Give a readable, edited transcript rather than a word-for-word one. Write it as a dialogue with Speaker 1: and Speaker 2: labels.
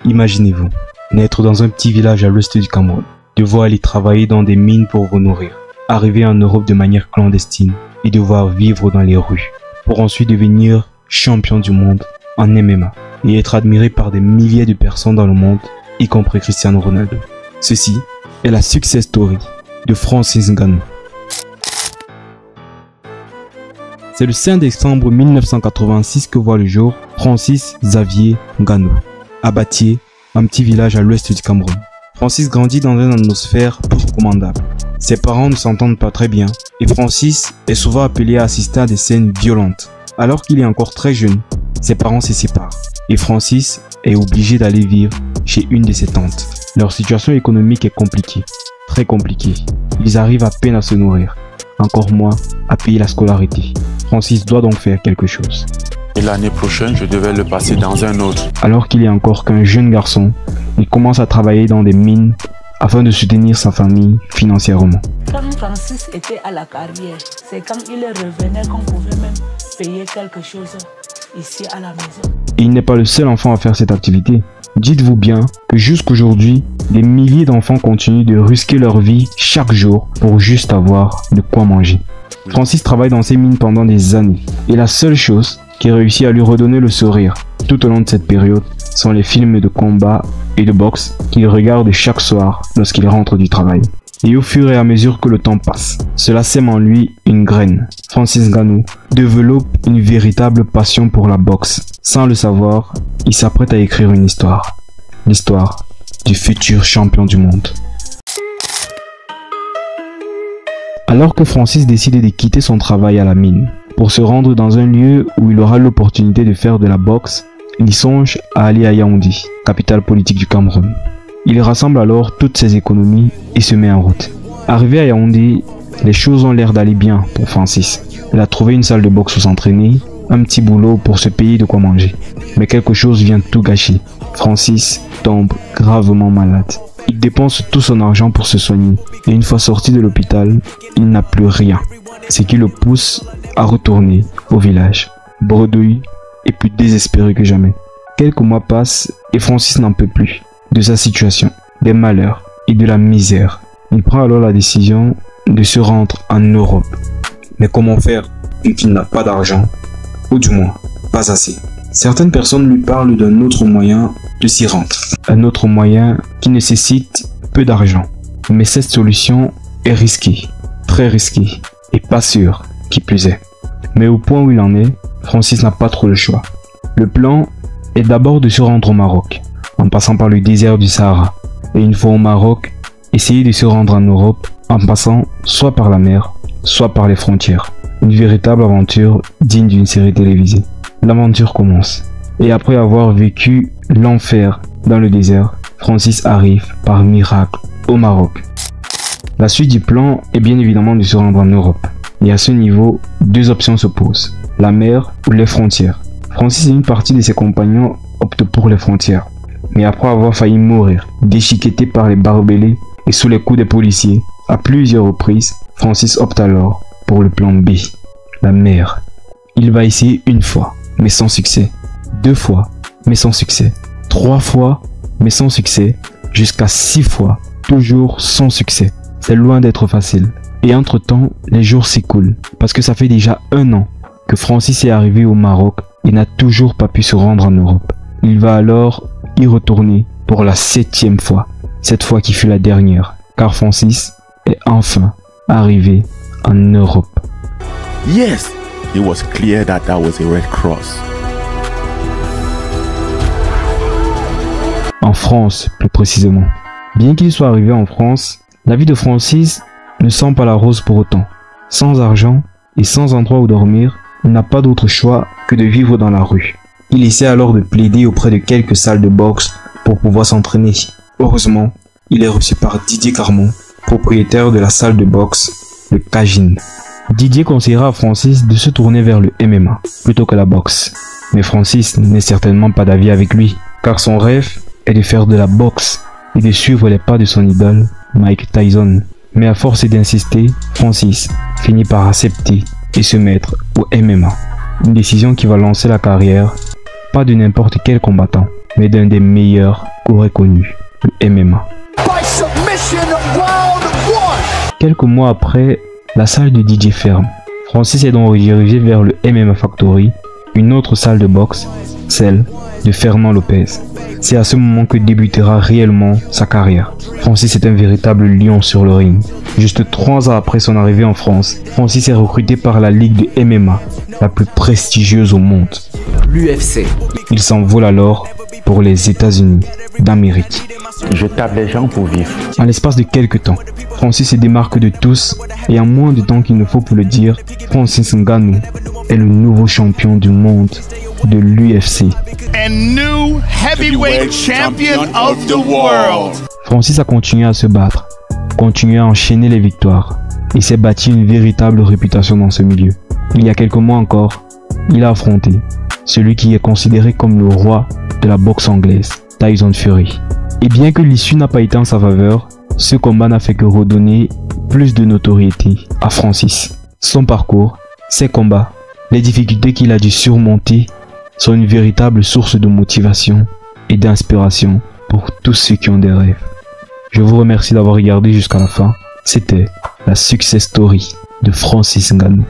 Speaker 1: Imaginez-vous, naître dans un petit village à l'ouest du Cameroun, devoir aller travailler dans des mines pour vous nourrir, arriver en Europe de manière clandestine et devoir vivre dans les rues, pour ensuite devenir champion du monde en MMA et être admiré par des milliers de personnes dans le monde, y compris Cristiano Ronaldo. Ceci est la success story de Francis Ngannou. C'est le 5 décembre 1986 que voit le jour Francis Xavier Ngannou, à Batié, un petit village à l'ouest du Cameroun. Francis grandit dans une atmosphère peu recommandable. Ses parents ne s'entendent pas très bien et Francis est souvent appelé à assister à des scènes violentes. Alors qu'il est encore très jeune, ses parents se séparent et Francis est obligé d'aller vivre chez une de ses tantes. Leur situation économique est compliquée, très compliquée. Ils arrivent à peine à se nourrir, encore moins à payer la scolarité. Francis doit donc faire quelque chose.
Speaker 2: Et l'année prochaine, je devais le passer dans un autre.
Speaker 1: Alors qu'il est encore qu'un jeune garçon, il commence à travailler dans des mines afin de soutenir sa famille financièrement.
Speaker 3: Quand Francis était à la carrière, c'est quand il revenait qu'on pouvait même payer quelque chose ici à la maison.
Speaker 1: Et il n'est pas le seul enfant à faire cette activité. Dites-vous bien que jusqu'aujourd'hui, des milliers d'enfants continuent de risquer leur vie chaque jour pour juste avoir de quoi manger. Francis travaille dans ces mines pendant des années et la seule chose qui réussit à lui redonner le sourire tout au long de cette période sont les films de combat et de boxe qu'il regarde chaque soir lorsqu'il rentre du travail. Et au fur et à mesure que le temps passe, cela sème en lui une graine. Francis Ngannou développe une véritable passion pour la boxe. Sans le savoir, il s'apprête à écrire une histoire. L'histoire du futur champion du monde. Alors que Francis décide de quitter son travail à la mine pour se rendre dans un lieu où il aura l'opportunité de faire de la boxe, il songe à aller à Yaoundé, capitale politique du Cameroun. Il rassemble alors toutes ses économies et se met en route. Arrivé à Yaoundé, les choses ont l'air d'aller bien pour Francis. Il a trouvé une salle de boxe où s'entraîner, un petit boulot pour se payer de quoi manger. Mais quelque chose vient tout gâcher. Francis tombe gravement malade. Il dépense tout son argent pour se soigner et une fois sorti de l'hôpital, il n'a plus rien. Ce qui le pousse à retourner au village, bredouille et plus désespéré que jamais. Quelques mois passent et Francis n'en peut plus de sa situation, des malheurs et de la misère. Il prend alors la décision de se rendre en Europe. Mais comment faire vu qu'il n'a pas d'argent, ou du moins pas assez? Certaines personnes lui parlent d'un autre moyen de s'y rendre. Un autre moyen qui nécessite peu d'argent. Mais cette solution est risquée, très risquée et pas sûre qui plus est. Mais au point où il en est, Francis n'a pas trop le choix. Le plan est d'abord de se rendre au Maroc, en passant par le désert du Sahara. Et une fois au Maroc, essayer de se rendre en Europe en passant soit par la mer, soit par les frontières. Une véritable aventure digne d'une série télévisée. L'aventure commence. Et après avoir vécu l'enfer dans le désert, Francis arrive par miracle au Maroc. La suite du plan est bien évidemment de se rendre en Europe. Et à ce niveau, deux options se posent, la mer ou les frontières. Francis et une partie de ses compagnons optent pour les frontières. Mais après avoir failli mourir, déchiqueté par les barbelés et sous les coups des policiers, à plusieurs reprises, Francis opte alors pour le plan B, la mer. Il va essayer une fois, mais sans succès. Deux fois, mais sans succès. Trois fois, mais sans succès. Jusqu'à 6 fois, toujours sans succès. C'est loin d'être facile. Et entre-temps, les jours s'écoulent. Parce que ça fait déjà 1 an que Francis est arrivé au Maroc et n'a toujours pas pu se rendre en Europe. Il va alors y retourner pour la 7e fois. Cette fois qui fut la dernière. Car Francis est enfin arrivé en Europe.
Speaker 2: Yes, it was clear that was a Red Cross.
Speaker 1: En France, plus précisément. Bien qu'il soit arrivé en France, la vie de Francis ne sent pas la rose pour autant. Sans argent et sans endroit où dormir, il n'a pas d'autre choix que de vivre dans la rue. Il essaie alors de plaider auprès de quelques salles de boxe pour pouvoir s'entraîner. Heureusement, il est reçu par Didier Carmon, propriétaire de la salle de boxe, le Cagin. Didier conseillera à Francis de se tourner vers le MMA plutôt que la boxe. Mais Francis n'est certainement pas d'avis avec lui, car son rêve est de faire de la boxe et de suivre les pas de son idole, Mike Tyson. Mais à force d'insister, Francis finit par accepter et se mettre au MMA. Une décision qui va lancer la carrière, pas de n'importe quel combattant, mais d'un des meilleurs qu'aurait connu le MMA. Quelques mois après, la salle de DJ ferme. Francis est donc redirigé vers le MMA Factory, une autre salle de boxe, celle de Fernand Lopez. C'est à ce moment que débutera réellement sa carrière. Francis est un véritable lion sur le ring. Juste 3 ans après son arrivée en France, Francis est recruté par la ligue de MMA, la plus prestigieuse au monde,
Speaker 4: l'UFC.
Speaker 1: Il s'envole alors pour les États-Unis d'Amérique.
Speaker 2: Je tape les gens pour vivre.
Speaker 1: En l'espace de quelques temps, Francis se démarque de tous et en moins de temps qu'il ne faut pour le dire, Francis Ngannou est le nouveau champion du monde de l'UFC.
Speaker 5: And new heavyweight champion of the world.
Speaker 1: Francis a continué à se battre, continué à enchaîner les victoires et s'est bâti une véritable réputation dans ce milieu. Il y a quelques mois encore, il a affronté celui qui est considéré comme le roi de la boxe anglaise, Tyson Fury. Et bien que l'issue n'a pas été en sa faveur, ce combat n'a fait que redonner plus de notoriété à Francis. Son parcours, ses combats, les difficultés qu'il a dû surmonter sont une véritable source de motivation et d'inspiration pour tous ceux qui ont des rêves. Je vous remercie d'avoir regardé jusqu'à la fin. C'était la success story de Francis Ngannou.